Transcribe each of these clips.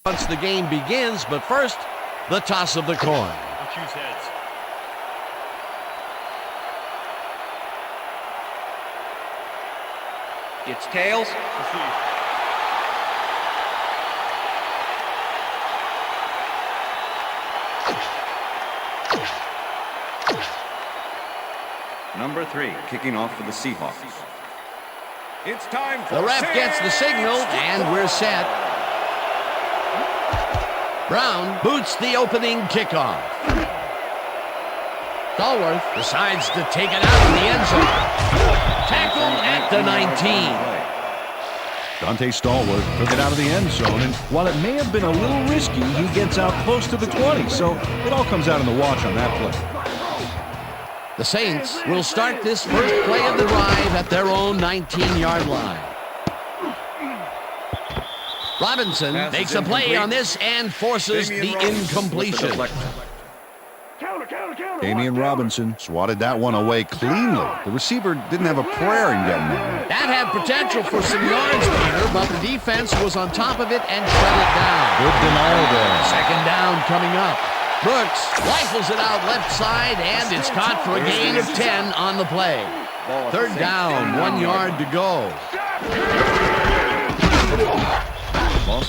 once the game begins, but first, the toss of the coin. I'll choose heads. It's tails. Proceed. Number 3, kicking off for the Seahawks. It's time for The ref gets the signal, and we're set. Brown boots the opening kickoff. Stallworth decides to take it out in the end zone. Tackled at the 19. Dante Stallworth took it out of the end zone, and while it may have been a little risky, he gets out close to the 20, so it all comes out in the wash on that play. The Saints will start this first play of the drive at their own 19-yard line. Robinson makes a play on this and forces the incompletion. Damian Robinson swatted that one away cleanly. The receiver didn't have a prayer in getting there. That had potential for some yards, Peter, but the defense was on top of it and shut it down. Good denial there. Second down coming up. Brooks rifles it out left side, and it's caught for a gain of 10 on the play. Third down, 1 yard to go.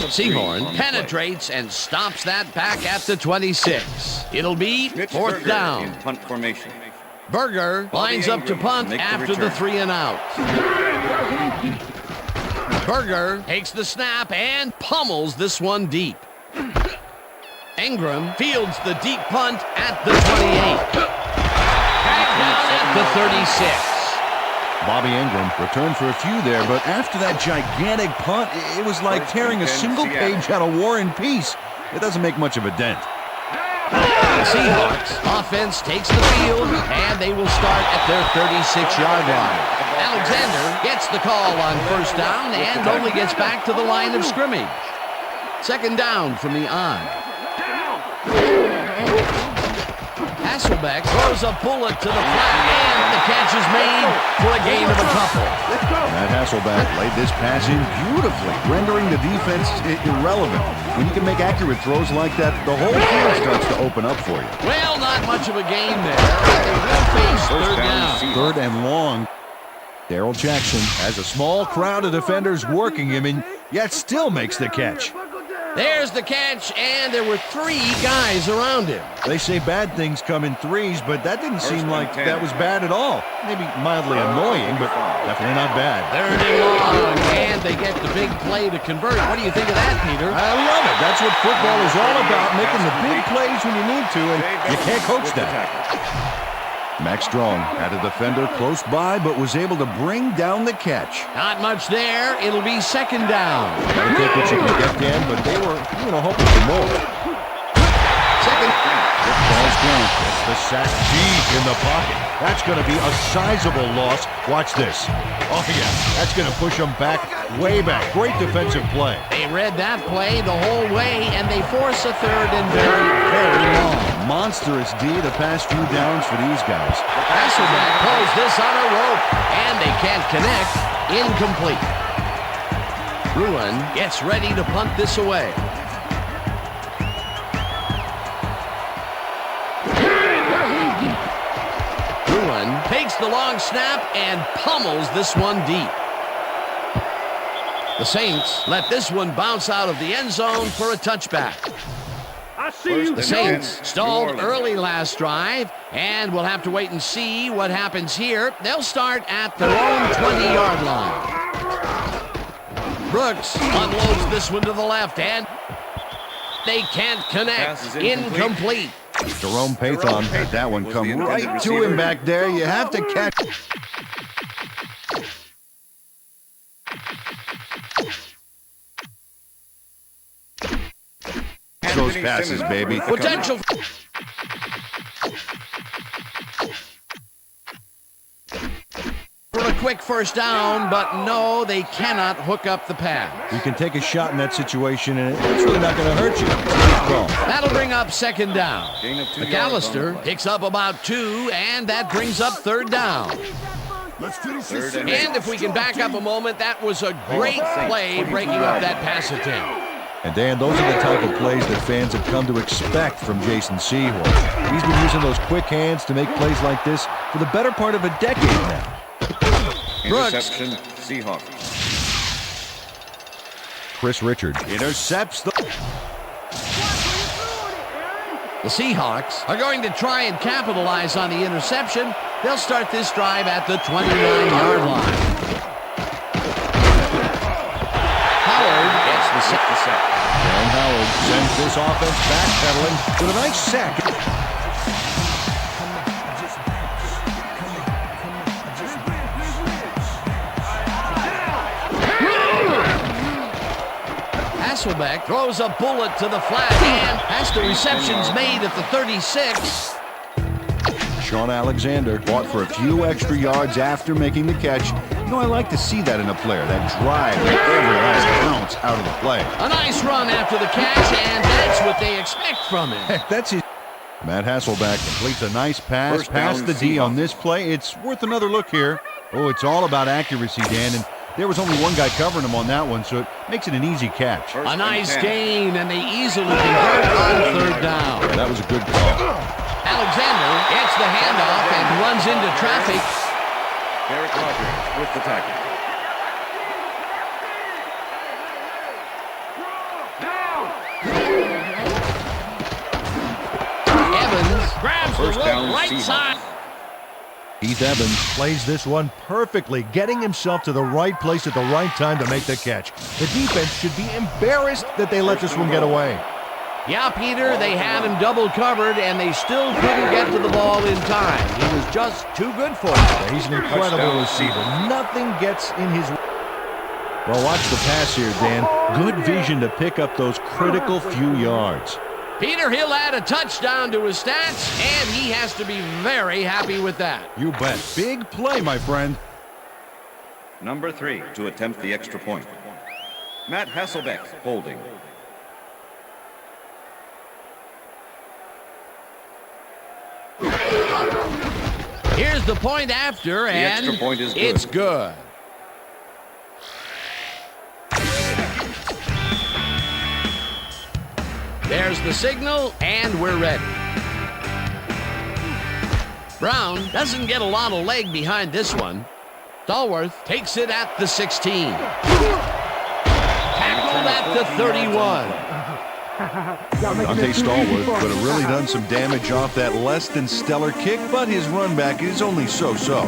Seahorn penetrates and stops that back at the 26. It'll be fourth down. In punt formation. Berger lines up to punt after the 3 and out. Berger takes the snap and pummels this one deep. Ingram fields the deep punt at the 28. Back down at the 36. Bobby Ingram returned for a few there, but after that gigantic punt, it was like tearing a single page out of War and Peace. It doesn't make much of a dent. The Seahawks offense takes the field, and they will start at their 36-yard line. Alexander gets the call on first down and only gets back to the line of scrimmage. Second down from the on. Hasselbeck throws a bullet to the flat, and the catch is made for a gain of a couple. Matt Hasselbeck laid this pass in beautifully, rendering the defense irrelevant. When you can make accurate throws like that, the whole field starts to open up for you. Well, not much of a gain there. They will face third down. Third and long. Darrell Jackson has a small crowd of defenders working him, and yet still makes the catch. There's the catch, and there were 3 guys around him. They say bad things come in threes, but that didn't seem like that was bad at all. Maybe mildly annoying, but definitely not bad. Third and long, and they get the big play to convert. What do you think of that, Peter? I love it. That's what football is all about, making the big plays when you need to, and you can't coach that. Max Strong had a defender close by, but was able to bring down the catch. Not much there. It'll be second down. Gotta take what you can get, Dan, but they were, hoping for more. Second. Ball's down. Gets the sack deep in the pocket. That's going to be a sizable loss. Watch this. Oh, yeah. That's going to push them back, way back. Great defensive play. They read that play the whole way, and they force a third and very, very long. Monstrous D the past few downs for these guys. Hasselbeck pulls this on a rope, and they can't connect. Incomplete. Bruin gets ready to punt this away. Bruin takes the long snap and pummels this one deep. The Saints let this one bounce out of the end zone for a touchback. The Saints stalled early last drive, and we'll have to wait and see what happens here. They'll start at their own 20-yard line. Brooks unloads this one to the left, and they can't connect. Incomplete. Jerome Pathon had that one come right to him back there. You have to catch. Those passes, baby. Potential. For a quick first down, but no, they cannot hook up the pass. You can take a shot in that situation, and it's really not going to hurt you. That'll bring up second down. McAllister picks up about 2, and that brings up third down. And if we can back up a moment, that was a great play breaking up that pass attempt. And Dan, those are the type of plays that fans have come to expect from Jason Sehorn. He's been using those quick hands to make plays like this for the better part of a decade now. Interception, Seahawks. Chris Richard intercepts the... The Seahawks are going to try and capitalize on the interception. They'll start this drive at the 29-yard line. Howard gets the sack. Dan Howard sends this offense backpedaling with a nice sack. Hasselbeck throws a bullet to the flat, and has the receptions made at the 36. Sean Alexander fought for a few extra yards after making the catch. You know, I like to see that in a player, that drive, that every last ounce out of the play. A nice run after the catch, and that's what they expect from him. Heck, that's his... Matt Hasselbeck completes a nice pass past the D on this play. It's worth another look here. Oh, it's all about accuracy, Dan, and there was only one guy covering him on that one, so it makes it an easy catch. A nice gain, and they easily convert on third down. Yeah, that was a good call. Alexander gets the handoff and runs into traffic. Derek Rogers with the tackle. Evans grabs the First down, rope right Seahawks. side. Heath Evans plays this one perfectly, getting himself to the right place at the right time to make the catch. The defense should be embarrassed that they let this one get away. Yeah, Peter, they had him double covered, and they still couldn't get to the ball in time. He was just too good for them. Yeah, he's an incredible Touchdown, receiver. Seahawks. Nothing gets in his... Well, watch the pass here, Dan. Good vision to pick up those critical few yards. Peter, he'll add a touchdown to his stats, and he has to be very happy with that. You bet. Big play, my friend. Number 3 to attempt the extra point. Matt Hasselbeck holding. Here's the point after, and extra point is good. it's good. There's the signal, and we're ready. Brown doesn't get a lot of leg behind this one. Stallworth takes it at the 16. Tackled at the 31. Dante Stallworth could have really done some damage off that less than stellar kick, but his run back is only so-so.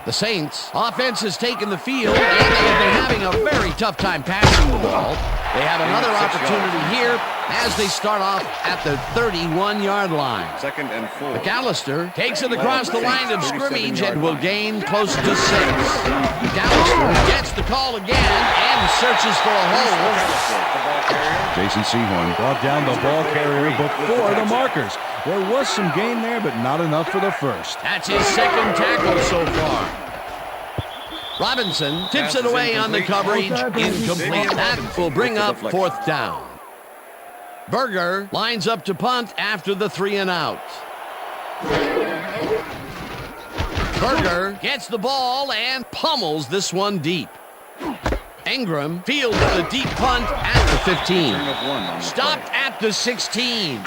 The Saints offense has taken the field, and they have been having a very tough time passing the ball. They have another opportunity here as they start off at the 31-yard line. Second and 4. McAllister takes it across the line of scrimmage and will gain close to 6. McAllister gets the call again and searches for a hole. Jason Sehorn brought down the ball carrier before the markers. There was some gain there, but not enough for the first. That's his second tackle so far. Robinson tips it away on the coverage. Incomplete. That will bring up fourth down. Berger lines up to punt after the 3 and out. Berger gets the ball and pummels this one deep. Ingram fields the deep punt at the 15. Stopped at the 16.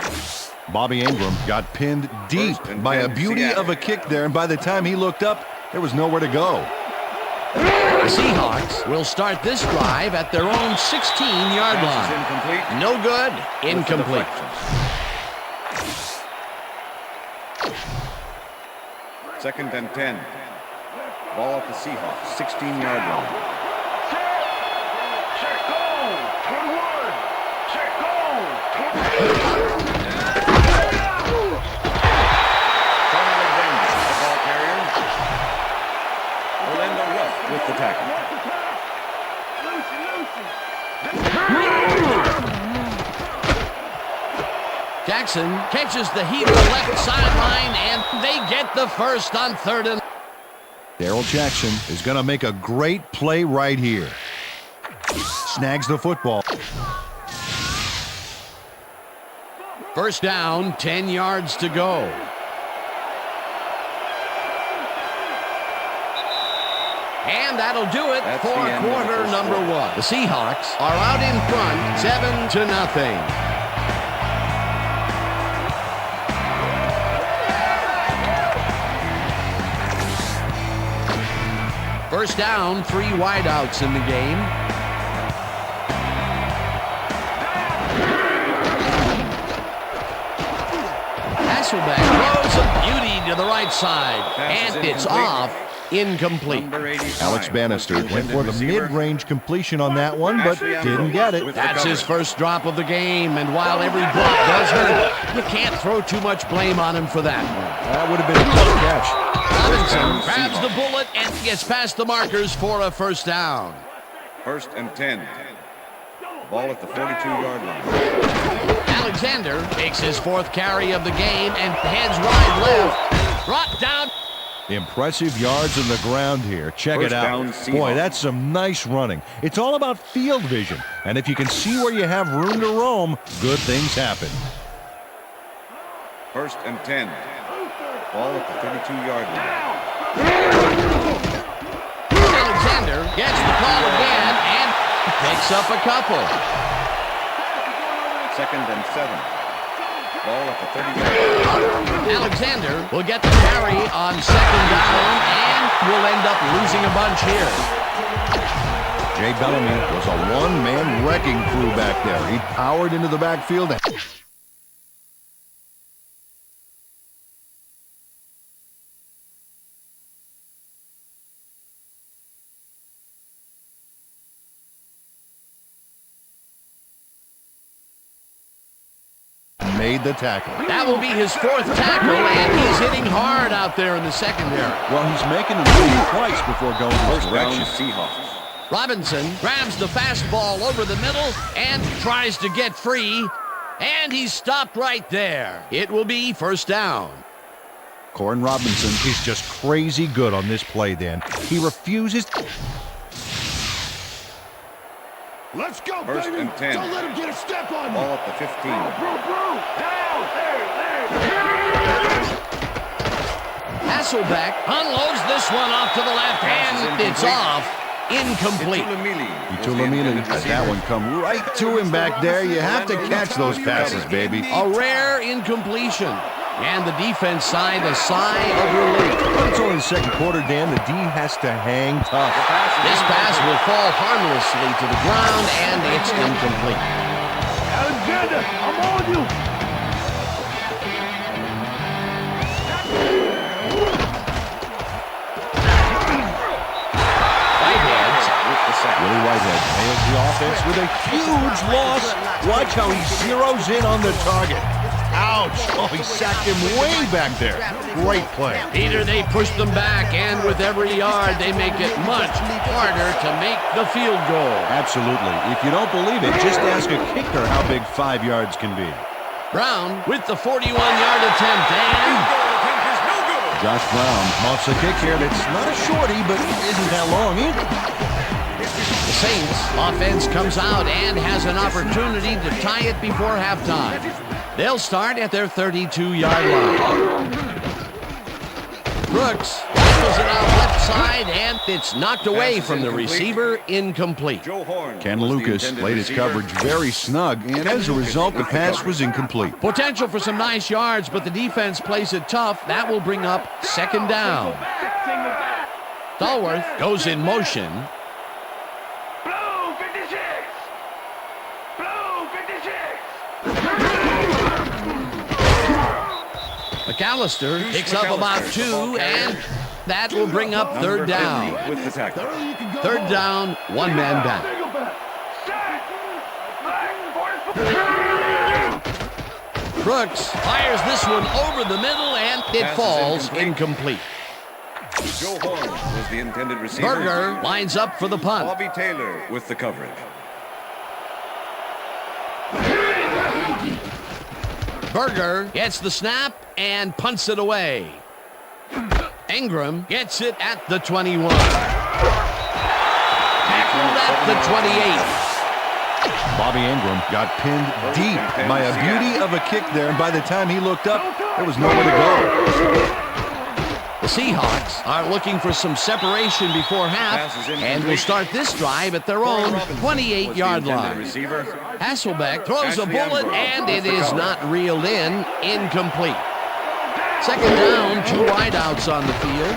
Bobby Ingram got pinned deep by a beauty of a kick there, and by the time he looked up, there was nowhere to go. The Seahawks will start this drive at their own 16-yard line. No good. Incomplete. Second and 10. Ball at the Seahawks, 16-yard line. With the tackle. Jackson catches the heat of the left sideline, and they get the first on third and... Darrell Jackson is going to make a great play right here. Snags the football. First down, 10 yards to go. And that'll do it That's for the end of the quarter first number quarter. 1. The Seahawks are out in front, 7-0. First down, 3 wideouts in the game. Hasselbeck throws a beauty to the right side, Pass is and it's incomplete. off. Incomplete. Number 85. Alex Bannister went Intended for the receiver. mid-range completion on that one, but Ashley didn't get it. with the That's his coverage. first drop of the game, and while every drop does hurt, you can't throw too much blame on him for that one. That would have been a tough catch. Robinson grabs the bullet and gets past the markers for a first down. 1st and 10. Ball at the 42-yard line. Alexander takes his 4th carry of the game and heads wide left. Brought down. Impressive yards on the ground here. Check First it out. down, Seahawks. Boy, that's some nice running. It's all about field vision. And if you can see where you have room to roam, good things happen. 1st and 10. Ball at the 32-yard line. Alexander gets the call again and picks up a couple. 2nd and 7. Ball at the 30-yard line. Alexander will get the carry on 2nd down and will end up losing a bunch here. Jay Bellamy was a one-man wrecking crew back there. He powered into the backfield. Made the tackle. That will be his 4th tackle, and he's hitting hard out there in the secondary. Well, he's making the move twice before going this First down, direction. Seahawks. Robinson grabs the fastball over the middle and tries to get free, and he's stopped right there. It will be first down. Corin Robinson is just crazy good on this play, Dan. He refuses. Let's go, 1st baby. and 10. Don't let him get a step on me. Ball at the 15. Hasselbeck unloads this one off to the left, and it's off. Incomplete. Tulamili let that one come right to him back there. You have to catch those passes, baby. A rare incompletion. And the defense sighed a sigh of relief. It's only the second quarter, Dan. The D has to hang tough. This pass will fall harmlessly to the ground, and it's incomplete. Alexander, I'm on you. Whitehead's Willie Whitehead nails the offense with a huge loss. Watch how he zeroes in on the target. Ouch! Oh, he sacked him way back there. Great play. Peter, they push them back, and with every yard, they make it much harder to make the field goal. Absolutely. If you don't believe it, just ask a kicker how big 5 yards can be. Brown with the 41-yard attempt, and Josh Brown mounts a kick here that's not a shorty, but isn't that long either. the Saints offense comes out and has an opportunity to tie it before halftime. They'll start at their 32-yard line. Brooks tackles it out left side, and it's knocked away from the receiver, incomplete. Joe Horn. Ken was the Lucas intended laid his receiver. coverage very snug, and as a result, the pass was incomplete. Potential for some nice yards, but the defense plays it tough. That will bring up 2nd down. Stallworth goes in motion. Blue 56. Blue 56. McAllister Deuce picks up about McAllister, 2, the ball carrier. and that will bring up Number 3rd down. 50 with the tackle. 3rd down, 1 man down. Brooks fires this one over the middle, and it Pass is falls incomplete. incomplete. Joe Horn was the intended receiver. Berger lines up for the punt. Bobby Taylor with the coverage. Berger gets the snap and punts it away. Ingram gets it at the 21. Tackled at the 28. Bobby Ingram got pinned deep by a beauty of a kick there, and by the time he looked up, there was nowhere to go. The Seahawks are looking for some separation before half and will start this drive at their own 28-yard line. Hasselbeck throws a bullet, and it is not reeled in. Incomplete. Second down, 2 wideouts on the field.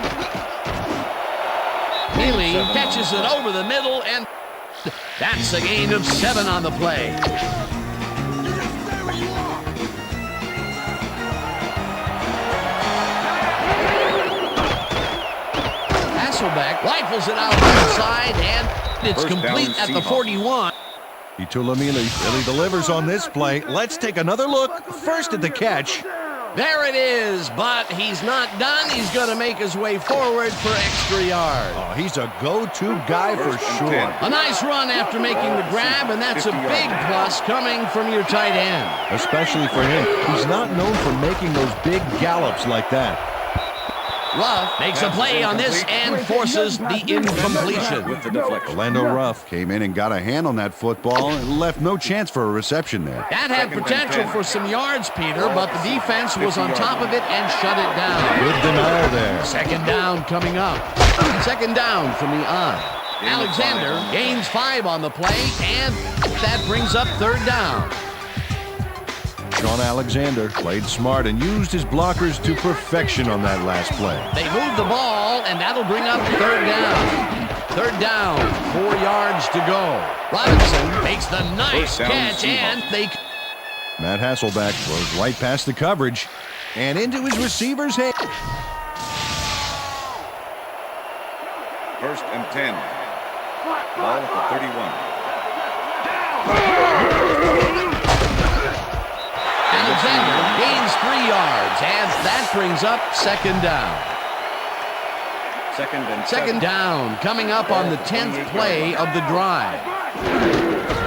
Healy catches it over the middle, and that's a gain of 7 on the play. Hasselbeck rifles it out inside, and it's complete at the 41. Itulamili really delivers on this play. Let's take another look. First at the catch. There it is, but he's not done. He's going to make his way forward for extra yards. Oh, he's a go-to guy for sure. A nice run after making the grab, and that's a big plus coming from your tight end. Especially for him. He's not known for making those big gallops like that. Ruff makes a play on this and forces the incompletion. Orlando Ruff came in and got a hand on that football and left no chance for a reception there. That had potential for some yards, Peter, but the defense was on top of it and shut it down. Good denial there. Second down coming up. Second down from the I. Alexander gains 5 on the play, and that brings up third down. Sean Alexander played smart and used his blockers to perfection on that last play. They move the ball, and that'll bring up third down. Third down, 4 yards to go. Robinson makes the nice catch, and they... Matt Hasselbeck throws right past the coverage and into his receiver's hand. First and 10. Ball at the 31. Alexander gains 3 yards, and that brings up second down. Second down coming up on the 10th play of the drive.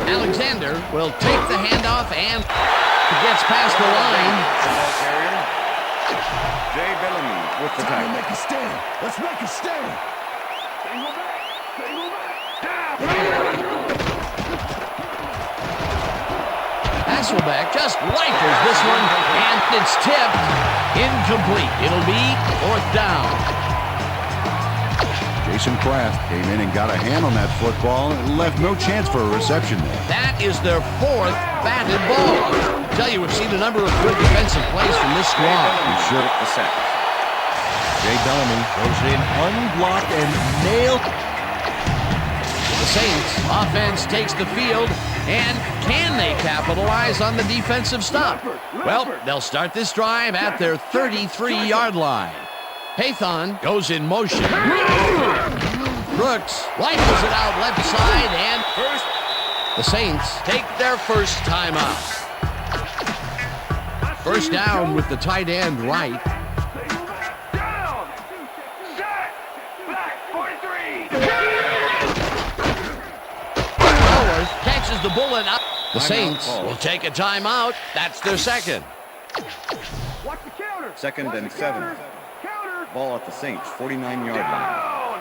Alexander will take the handoff and gets past the line. Jay Bellamy with the tackle. Make a stand. Let's make a stand. Hasselbeck just rifles this one, and it's tipped. Incomplete. It'll be 4th down. Jason Kraft came in and got a hand on that football and left no chance for a reception there. That is their 4th batted ball. I tell you, we've seen a number of good defensive plays from this squad. You should. The sack. Jay Bellamy goes in unblocked and nailed. The Saints offense takes the field, and can they capitalize on the defensive stop? Well, they'll start this drive at their 33-yard line. Pathon goes in motion. Brooks rifles it out left side, and the Saints take their first timeout. First down with the tight end right. Catches the bullet up. The Saints will take a timeout. That's their second. Second and 7. Ball at the Saints, 49-yard line.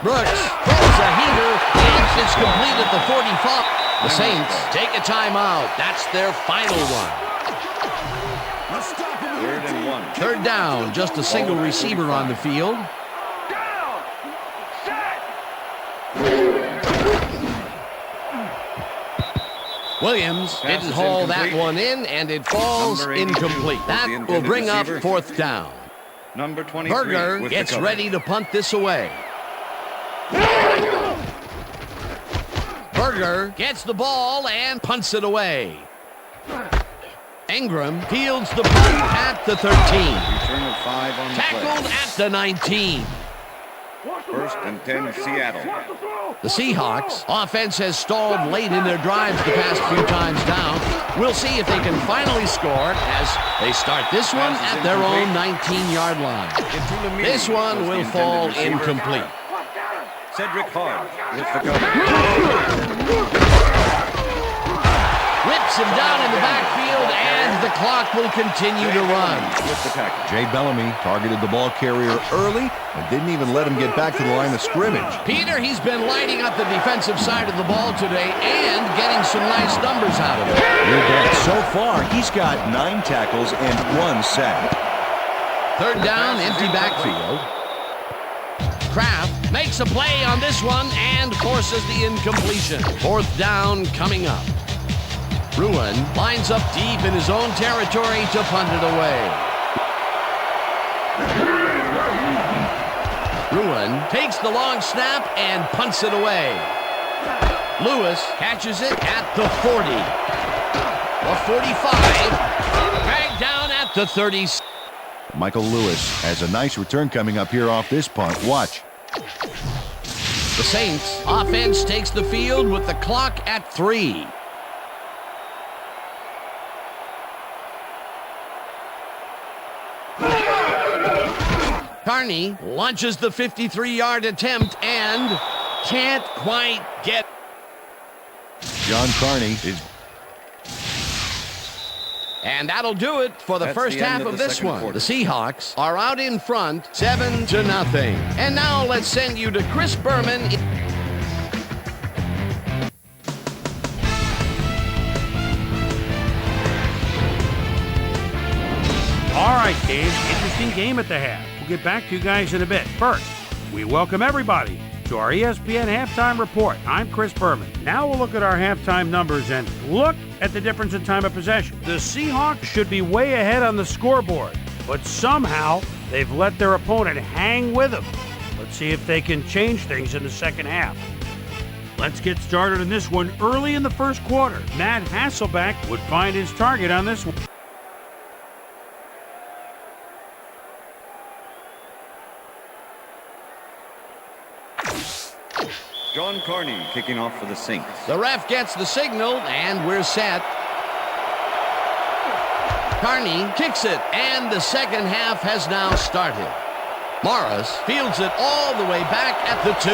Brooks throws a heater, and it's complete at the 45. The Saints take a timeout. That's their final one. Third and 1. Third down, just a single receiver on the field. Williams didn't haul that one in, and it falls incomplete. That will bring up 4th down. Number 23. Berger gets ready to punt this away. Berger gets the ball and punts it away. Ingram fields the punt at the 13. Return of 5 on the Tackled at the 19. First and 10, Seattle. The Seahawks offense has stalled late in their drives the past few times down. We'll see if they can finally score as they start this one at their own 19-yard line. This one will fall incomplete. Cedric Hard with the cover. Whips him down in the backfield, and the clock will continue to run. With the tackle. Jay Bellamy targeted the ball carrier early and didn't even let him get back to the line of scrimmage. Peter, he's been lighting up the defensive side of the ball today and getting some nice numbers out of it. You bet. So far, he's got 9 tackles and 1 sack. Third down, empty backfield. Kraft makes a play on this one and forces the incompletion. Fourth down coming up. Ruin lines up deep in his own territory to punt it away. Ruin takes the long snap and punts it away. Lewis catches it at the 40. The 45. Dragged down at the 30. Michael Lewis has a nice return coming up here off this punt. Watch. The Saints offense takes the field with the clock at 3. Carney launches the 53-yard attempt and can't quite get. John Carney is. And that'll do it for the first half of this one. quarter. The Seahawks are out in front, 7-0. And now let's send you to Chris Berman. All right, Dave, interesting game at the half. We'll get back to you guys in a bit. First, we welcome everybody to our ESPN Halftime Report. I'm Chris Berman. Now we'll look at our halftime numbers and look at the difference in time of possession. The Seahawks should be way ahead on the scoreboard, but somehow they've let their opponent hang with them. Let's see if they can change things in the second half. Let's get started on this one early in the first quarter. Matt Hasselbeck would find his target on this one. John Carney kicking off for the Saints. The ref gets the signal, and we're set. Carney kicks it, and the second half has now started. Morris fields it all the way back at the 2.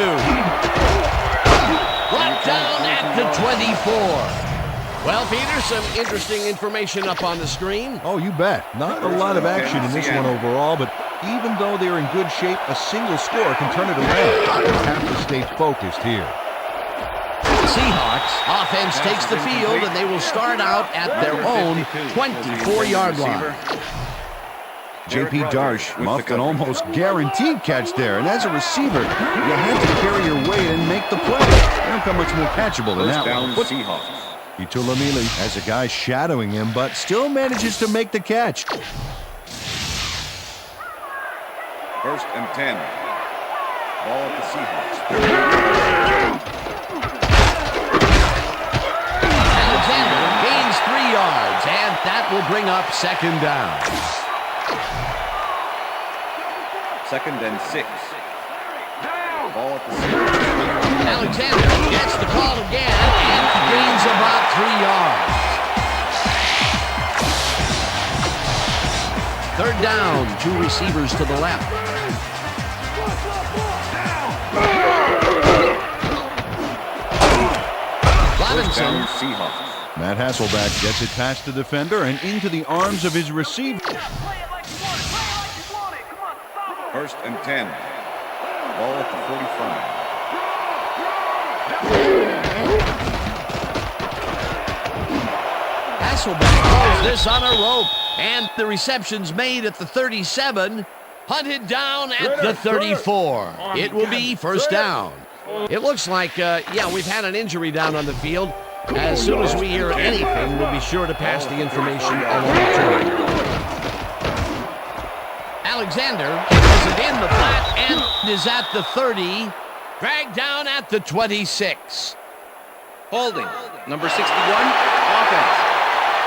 Brought down at the 24. Well, Peter, some interesting information up on the screen. Oh, you bet. Not a lot of action in this one overall, but even though they're in good shape, a single score can turn it around. They have to stay focused here. Seahawks offense takes the field, and they will start out at their own 24-yard line. J.P. Darsh muffed an almost guaranteed catch there, and as a receiver, you have to carry your weight and make the play. They don't come much more catchable than that Down one. Seahawks. Itulamili has a guy shadowing him, but still manages to make the catch. First and 10. Ball at the Seahawks. Alexander gains 3 yards, and that will bring up second down. Second and 6. Ball at the Seahawks. Alexander gets the call again and gains about 3 yards. Third down, 2 receivers to the left. Robinson. Down Seahawks. Matt Hasselbeck gets it past the defender and into the arms of his receiver. First and 10. Ball at the 45. Hasselbeck calls this on a rope, and the reception's made at the 37, hunted down at the 34. It will be first down. It looks like, we've had an injury down on the field. As soon as we hear anything, we'll be sure to pass the information along to you. Alexander has it in the flat and is at the 30, dragged down at the 26. Holding. Number 61, offense.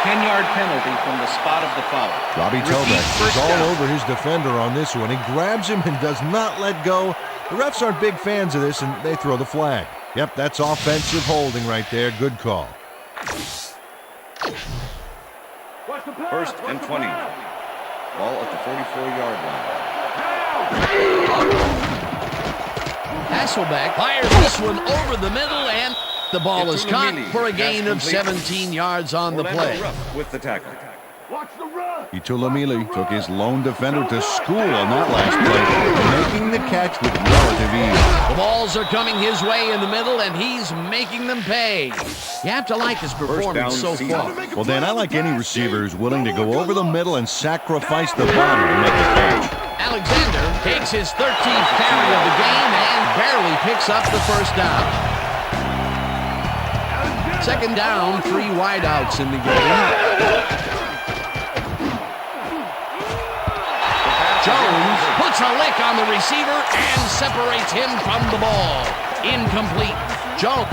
10-yard penalty from the spot of the foul. Robbie Tobeck is all over his defender on this one. He grabs him and does not let go. The refs aren't big fans of this, and they throw the flag. Yep, that's offensive holding right there. Good call. First and 20. Ball at the 44-yard line. Hasselbeck fires this one over the middle, and the ball is caught for a gain of 17 yards on the Orlando play. Ruff with the tackle. Watch the run. Itulamili took his lone defender to school on that last play, making the catch with relative ease. The balls are coming his way in the middle, and he's making them pay. You have to like his performance so far. Well, Dan, I like any receiver who's willing to go over the middle and sacrifice the body to make the catch. Alexander takes his 13th carry of the game and barely picks up the first down. Second down, 3 wideouts in the game. Jones puts a lick on the receiver and separates him from the ball. Incomplete. Jones.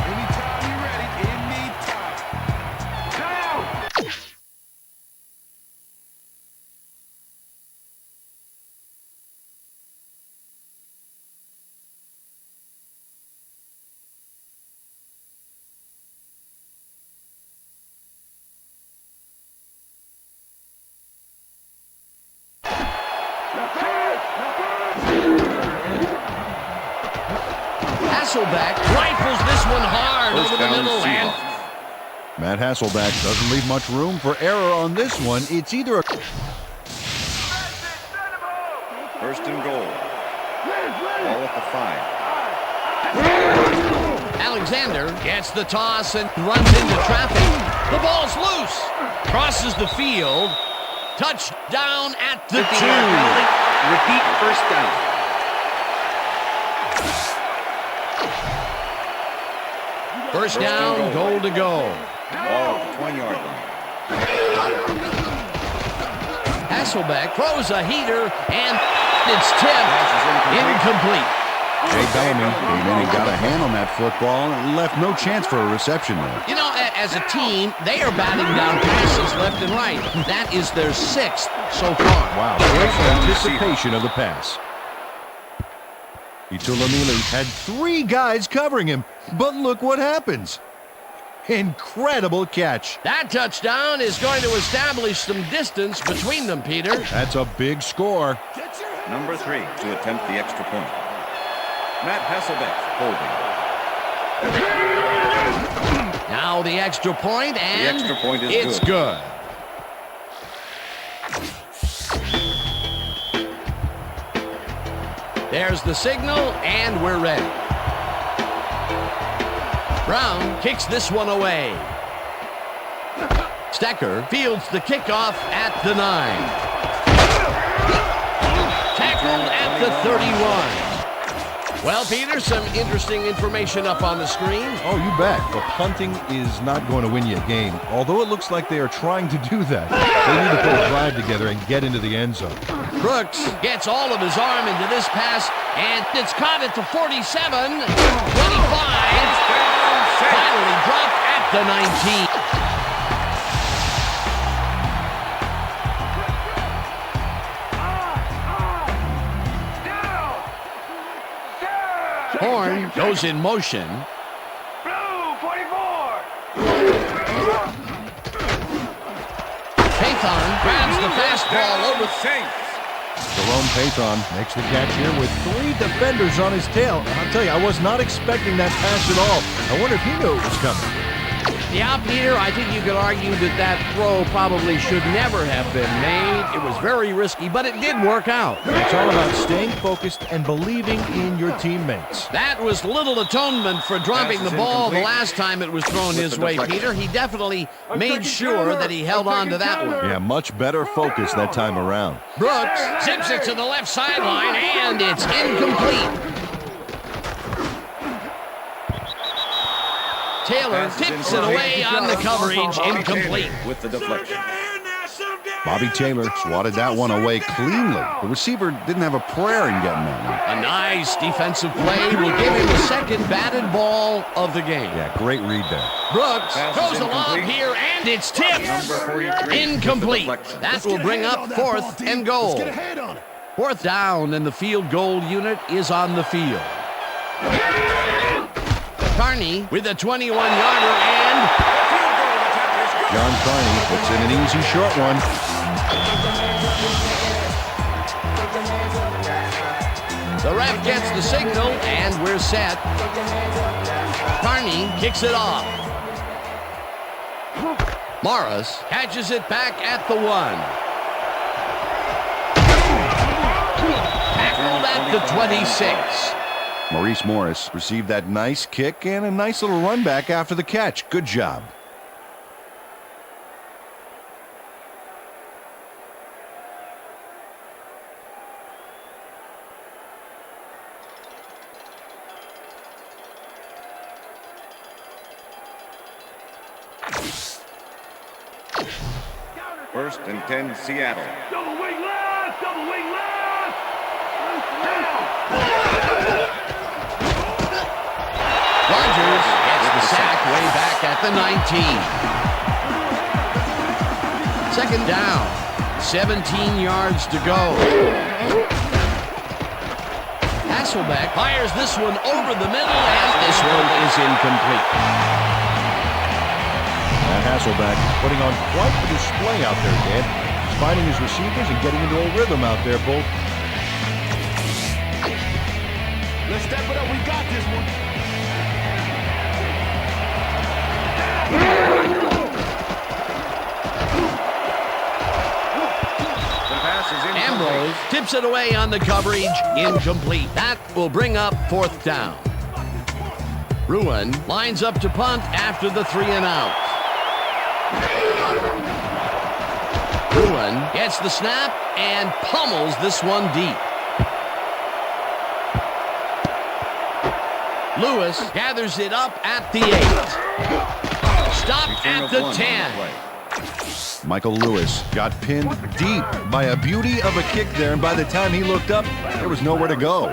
Hasselbeck rifles this one hard over the middle. And Matt Hasselbeck doesn't leave much room for error on this one. It's either a... First and goal. Ball at the 5. Alexander gets the toss and runs into traffic. The ball's loose. Crosses the field. Touchdown at the 2. Repeat first down. First down, goal to go. Ball at the 20-yard line. Hasselbeck throws a heater, and it's tipped. Incomplete. Jay Bellamy came in and got a hand on that football and left no chance for a reception there. You know, as a team, they are batting down passes left and right. That is their 6th so far. Wow, great anticipation of the pass. Itulamili had 3 guys covering him, but look what happens. Incredible catch. That touchdown is going to establish some distance between them, Peter. That's a big score. Number 3 to attempt the extra point. Matt Hasselbeck holding. Now the extra point, and the extra point is it's good. There's the signal, and we're ready. Brown kicks this one away. Stecker fields the kickoff at the 9. Tackled at the 31. Well, Peter, some interesting information up on the screen. Oh, you bet. But punting is not going to win you a game, although it looks like they are trying to do that. They need to put a drive together and get into the end zone. Brooks gets all of his arm into this pass, and it's caught at the 47, 25, finally dropped at the 19. Horn goes in motion. Blue 44. Paython grabs the fastball over. Jerome Paython makes the catch here with 3 defenders on his tail. And I'll tell you, I was not expecting that pass at all. I wonder if he knew it was coming. Yeah, Peter, I think you could argue that throw probably should never have been made. It was very risky, but it did work out. It's all about staying focused and believing in your teammates. That was little atonement for dropping the ball the last time it was thrown his way, Peter. He definitely made sure that he held on to that one. Yeah, much better focus that time around. Brooks zips it to the left sideline, and it's incomplete. Taylor tips it away on the coverage, incomplete. With the deflection. Bobby Taylor swatted that one away cleanly. The receiver didn't have a prayer in getting that one. A nice defensive play will give him the second batted ball of the game. Yeah, great read there. Brooks Pass throws is a lob incomplete. here, and it's tipped. Number 43. Incomplete. With the deflection. That will bring up 4th and goal. Let's get a hand on it. 4th down, and the field goal unit is on the field. Carney with a 21-yarder, and John Carney puts in an easy short one. the ref gets the signal, and we're set. Carney kicks it off. Morris catches it back at the 1. Tackled at the 26. Maurice Morris received that nice kick and a nice little run back after the catch. Good job. First and 10, Seattle. Double wing left! Double wing left! Down! Rodgers gets the sack way back at the 19. Second down. 17 yards to go. Hasselbeck fires this one over the middle, and this one is incomplete. Matt Hasselbeck putting on quite the display out there, Dan. He's finding his receivers and getting into a rhythm out there, both. Let's step it up. We got this one. The pass is incomplete. Ambrose tips it away on the coverage. Incomplete. That will bring up 4th down. Ruin lines up to punt after the 3 and out. Ruin gets the snap and pummels this one deep. Lewis gathers it up at the 8. Stopped Return at of the 1 10. on the play. Michael Lewis got pinned deep by a beauty of a kick there, and by the time he looked up, there was nowhere to go.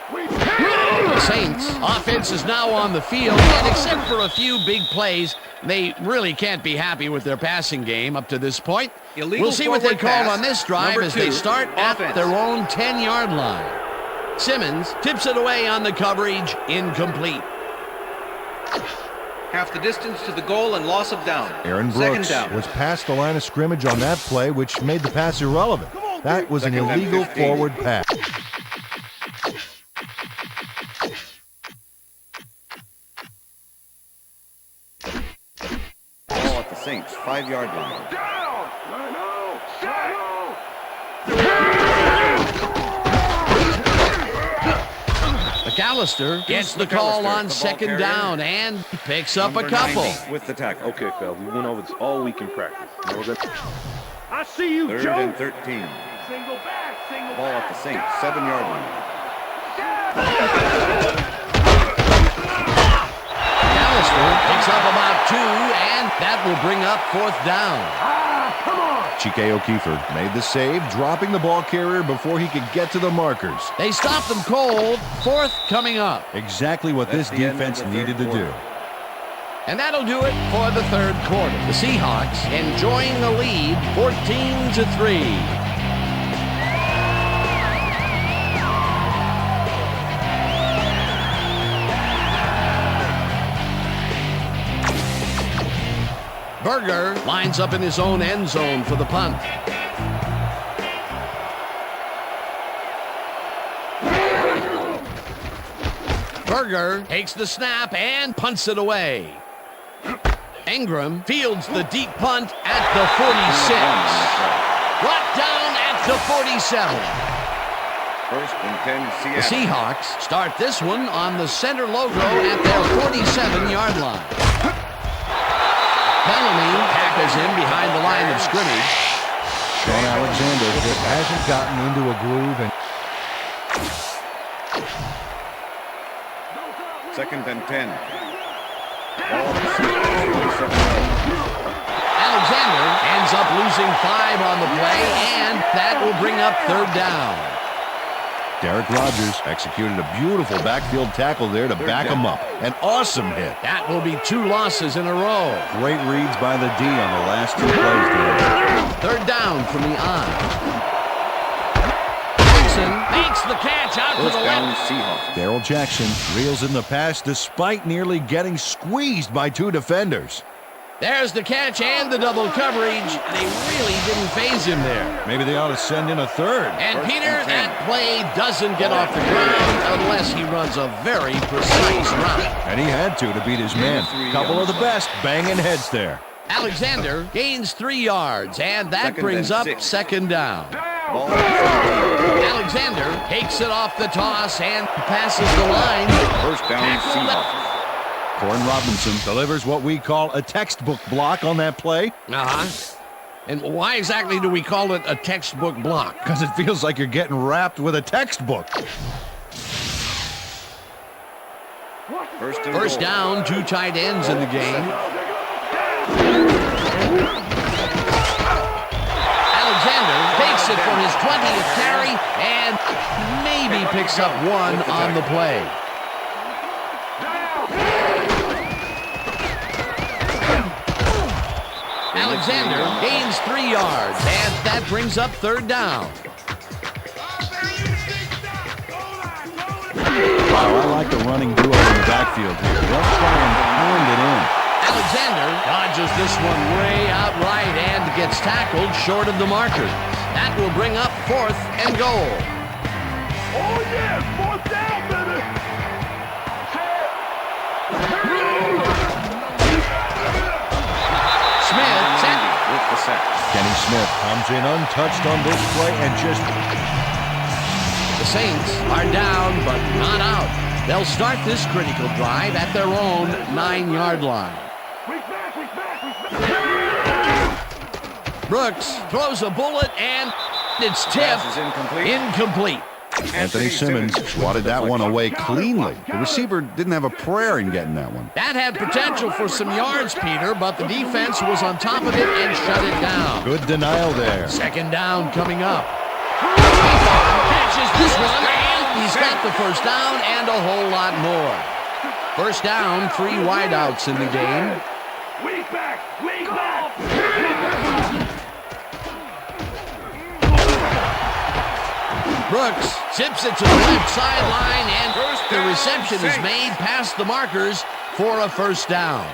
The Saints offense is now on the field, and except for a few big plays, they really can't be happy with their passing game up to this point. Illegal We'll see what they forward call pass, on this drive number as they 2, start at offense. their own 10-yard line. Simmons tips it away on the coverage, incomplete. Half the distance to the goal and loss of down. Aaron Second Brooks down. was past the line of scrimmage on that play, which made the pass irrelevant. That was an Second and illegal 15. forward pass. Ball at the Saints' 5-yard line. Down! Shadow! McAllister gets the call on 2nd down and picks up a Number couple. 90 with the tackle. Okay, Phil, we went over this all week in practice. Now we're gonna... I see you, Third Joe! and 13. Single back, single Ball at the Saints' 7-yard line. McAllister picks up about 2, and that will bring up 4th down. Come on! Chike O'Keefer made the save, dropping the ball carrier before he could get to the markers. They stopped them cold. 4th coming up. Exactly what this That's the end of defense the third needed to do. quarter. And that'll do it for the 3rd quarter. The Seahawks enjoying the lead 14-3. Berger lines up in his own end zone for the punt. Berger takes the snap and punts it away. Ingram fields the deep punt at the 46. Brought down at the 47. First and 10, The Seattle. Seahawks start this one on the center logo at their 47-yard line. Bellamy tackles him behind the line of scrimmage. Sean Alexander just hasn't gotten into a groove, and Second and 10. Ball at the Saints' 47-yard line. Alexander ends up losing 5 on the play, and that will bring up 3rd down. Derek Rodgers executed a beautiful backfield tackle there to back him up. An awesome hit. That will be 2 losses in a row. Great reads by the D on the last 2 plays there. 3rd down from the eye. Jackson makes the catch out to First the down, left. Seahawks. Darrell Jackson reels in the pass despite nearly getting squeezed by 2 defenders. There's the catch and the double coverage. They really didn't phase him there. Maybe they ought to send in a 3rd. And First Peter, and 10. that play doesn't get off the ground unless he runs a very precise route. And he had to beat his man. Couple of the best banging heads there. Alexander gains 3 yards, and that Second brings and up 6. second down. Ball. Alexander takes it off the toss and passes the line. First down, Seahawks. Corin Robinson delivers what we call a textbook block on that play And why exactly do we call it a textbook block? because it feels like you're getting wrapped with a textbook. First down, 2 tight ends in the game. Alexander takes it for his 20th carry and maybe picks up 1 on the play. Alexander gains 3 yards, and that brings up third down. Wow, I like the running duo in the backfield here. They'll try and pound it in. Alexander dodges this one way out right and gets tackled short of the marker. That will bring up 4th and goal. Oh, yeah, 4th down, baby. Smith set. With the sack. Kenny Smith comes in untouched on this play and just... The Saints are down, but not out. They'll start this critical drive at their own 9-yard line. Brooks throws a bullet, and it's tipped. Pass is incomplete. Incomplete. Anthony Simmons swatted that one away cleanly. The receiver didn't have a prayer in getting that one. That had potential for some yards, Peter, but the defense was on top of it and shut it down. Good denial there. Second down coming up. Catches this one, and he's got the first down and a whole lot more. First down, 3 wideouts in the game. Weak back, weak back. Brooks tips it to the left sideline, and the reception is made past the markers for a first down.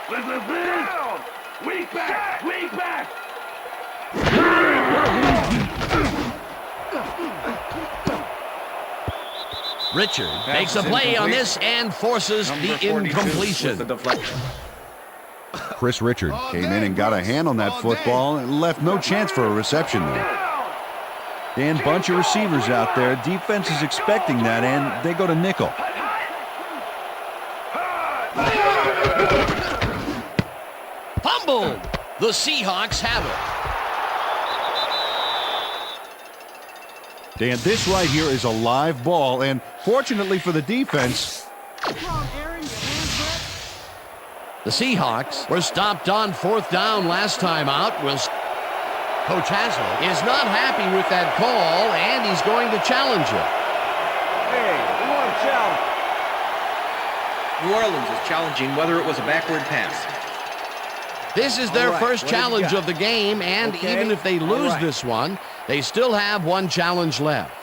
Listen, down. Weak back, weak back. Richard makes a play on this and forces the incompletion. Chris Richard came in and got a hand on that football and left no chance for a reception there. Dan, bunch of receivers out there. Defense is expecting that, and they go to nickel. Fumbled. The Seahawks have it. Dan, this right here is a live ball, and fortunately for the defense, The Seahawks were stopped on 4th down last time out. Coach Haslam is not happy with that call, and he's going to challenge it. Hey, we want to challenge. New Orleans is challenging whether it was a backward pass. This is their All right, first what do you challenge got? of the game, and Okay, even if they all lose right. this one, they still have 1 challenge left.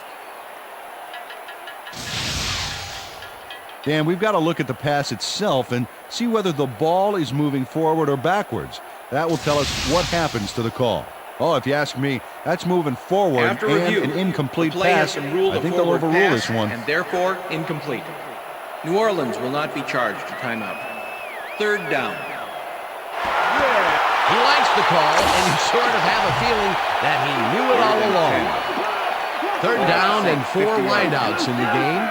Dan, we've got to look at the pass itself and see whether the ball is moving forward or backwards. That will tell us what happens to the call. Oh, if you ask me, that's moving forward After and review, an incomplete the play pass. has been ruled I a think they'll forward overrule pass, this one. and therefore incomplete. New Orleans will not be charged a timeout. Third down. He likes the call, and you sort of have a feeling that he knew it all along. Third down and 4 wideouts in the game.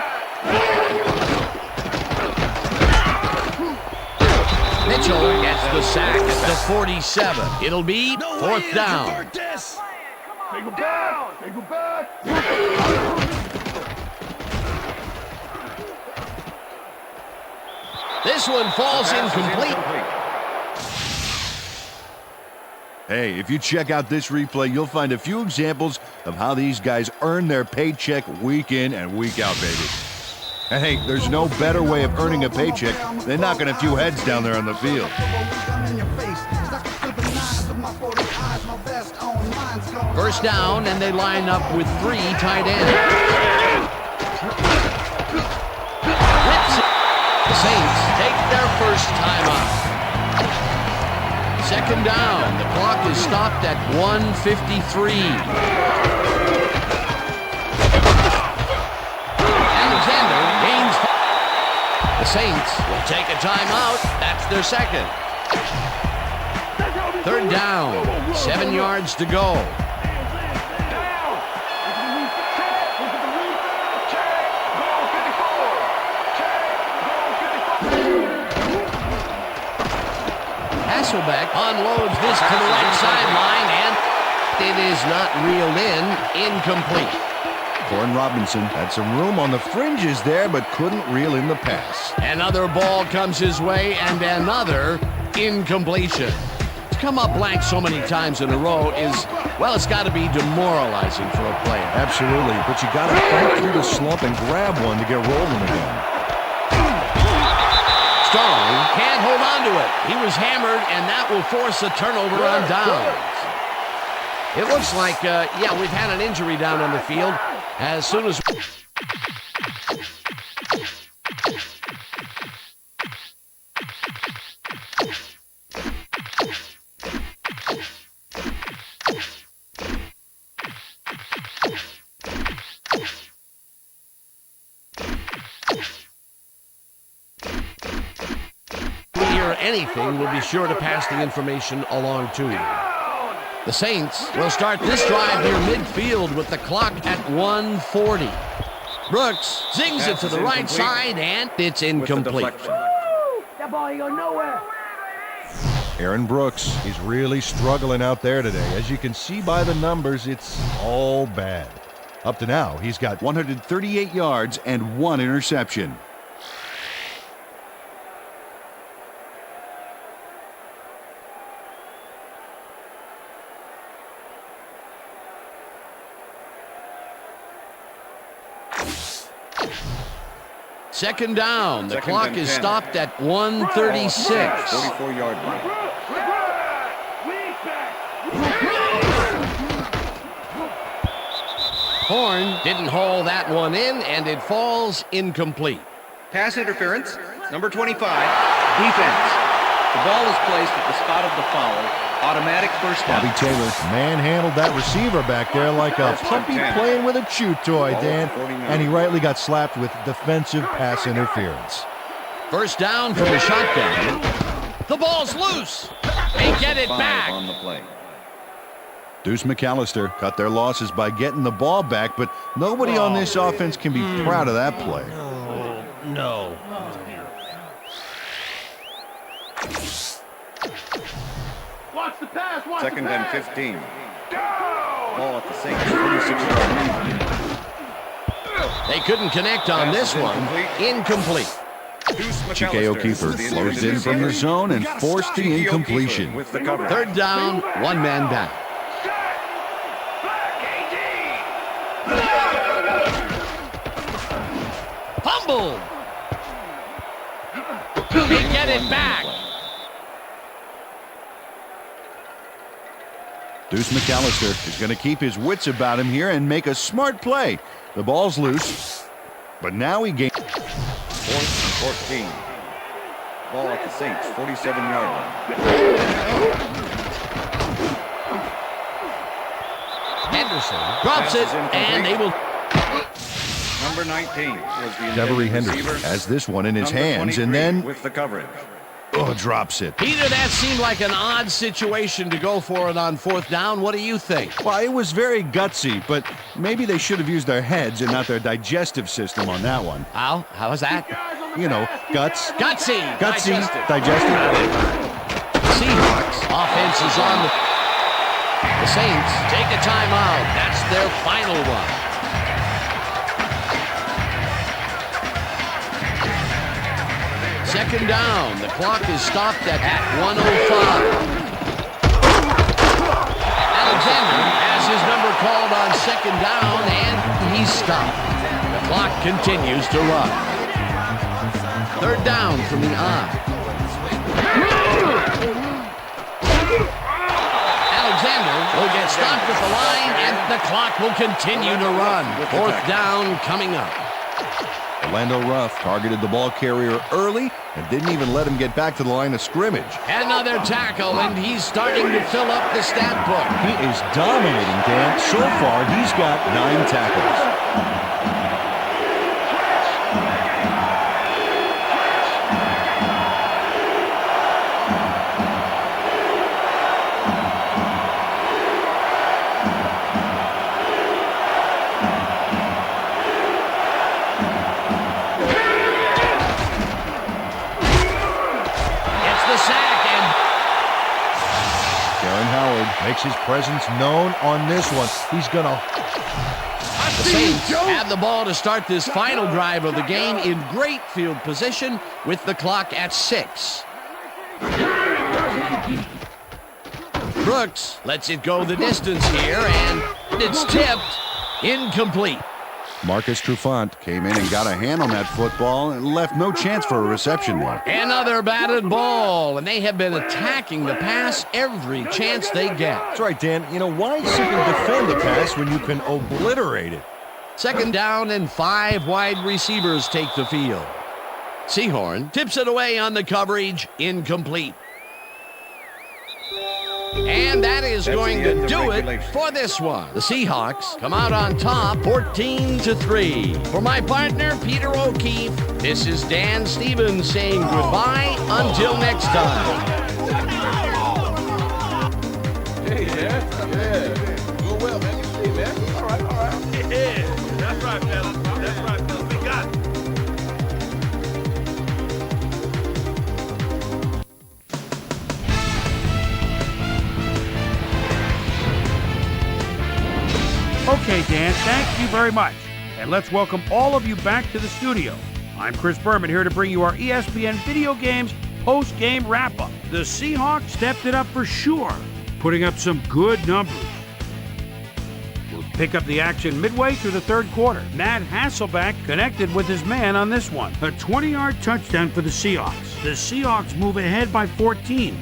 Mitchell gets the sack at the 47. It'll be 4th down. Take him down. Take him back. This one falls incomplete. Hey, if you check out this replay, you'll find a few examples of how these guys earn their paycheck week in and week out, baby. And hey, there's no better way of earning a paycheck than knocking a few heads down there on the field. First down, and they line up with 3 tight ends. Rips it. The Saints take their first timeout. Second down. The clock is stopped at 1:53. Alexander gains. The Saints will take a timeout. That's their second. Third down, 7 yards to go. Hasselbeck unloads this to the right sideline, and it is not reeled in. Incomplete. Corin Robinson had some room on the fringes there, but couldn't reel in the pass. Another ball comes his way, and another incompletion. To come up blank so many times in a row is, well, it's got to be demoralizing for a player. Absolutely, but you got to fight through the slump and grab one to get rolling again. Starling can't hold on to it. He was hammered, and that will force a turnover on downs. It looks like, yeah, we've had an injury down on the field. As soon as... anything, we'll be sure to pass the information along to you. The Saints will start this drive near midfield with the clock at 1:40. Brooks zings it to the right side, and it's incomplete. That ball ain't going nowhere. Aaron Brooks is really struggling out there today. As you can see by the numbers, it's all bad. Up to now, he's got 138 yards and 1 interception. Second down. The Second clock and is 10. stopped at 1:36. 44-yard line. Horn didn't haul that one in, and it falls incomplete. Pass interference, number 25, defense. The ball is placed at the spot of the foul. Automatic first down. Bobby Taylor manhandled that receiver back there like a puppy playing with a chew toy, Dan. And he rightly got slapped with defensive pass interference. First down from the shotgun. The ball's loose. They get it back. On the play. Deuce McAllister cut their losses by getting the ball back, but nobody on this offense can be proud of that play. No. Watch the pass. Watch Second the and pass. 15. Ball at the Saints, 46-yard line. They couldn't connect on Pass this is one. Incomplete. Deuce Chike McAllister O'Keefer is the flows intended in from the receiver. zone and forced the Chike O'Keefer incompletion. with the cover. Third down, one man down. Fumbled. They get it back. Deuce McAllister is going to keep his wits about him here and make a smart play. The ball's loose, but now he gains. 4th and 14. Ball at the Saints, 47-yard line. Henderson drops it, and they will. Number 19 was the Devery intended Henderson receiver. has this one in his Number hands, 23 and then with the coverage. drops it. Peter, that seemed like an odd situation to go for it on fourth down. What do you think? Well, it was very gutsy, but maybe they should have used their heads and not their digestive system on that one. How was that? You know, guts. Gutsy. Gutsy, Digestive. digestive. Seahawks offense is on the Saints take a timeout. That's their final one. Second down. The clock is stopped at 1:05. Alexander has his number called on second down, and he's stopped. The clock continues to run. Third down from the I. Alexander will get stopped at the line, and the clock will continue to run. Fourth down coming up. Orlando Ruff targeted the ball carrier early and didn't even let him get back to the line of scrimmage. Another tackle, and he's starting to fill up the stat book. He is dominating, Dan. So far, he's got 9 tackles. makes his presence known on this one. He's going to... The Saints have the ball to start this final drive of the game in great field position with the clock at 6. Brooks lets it go the distance here, and it's tipped. Incomplete. Marcus Trufant came in and got a hand on that football and left no chance for a reception there. Another batted ball, and they have been attacking the pass every chance they get. That's right, Dan. You know, why simply defend the pass when you can obliterate it? 2nd down and 5 wide receivers take the field. Sehorn tips it away on the coverage. Incomplete. And that is going to do it for this one. The Seahawks come out on top 14-3. For my partner, Peter O'Keefe, this is Dan Stevens saying goodbye until next time. Hey, man. Yeah. Doing well, man. Good to see you, man. All right. Yeah, that's right, fellas. That's right, fellas. We got it. Okay, Dan, thank you very much. And let's welcome all of you back to the studio. I'm Chris Berman here to bring you our ESPN Video Games post-game wrap-up. The Seahawks stepped it up for sure, putting up some good numbers. We'll pick up the action midway through the 3rd quarter. Matt Hasselbeck connected with his man on this one. A 20-yard touchdown for the Seahawks. The Seahawks move ahead by 14.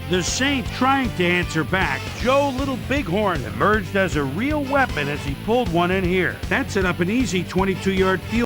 The Saints trying to answer back. Joe Little Bighorn emerged as a real weapon as he pulled one in here. That set up an easy 22-yard field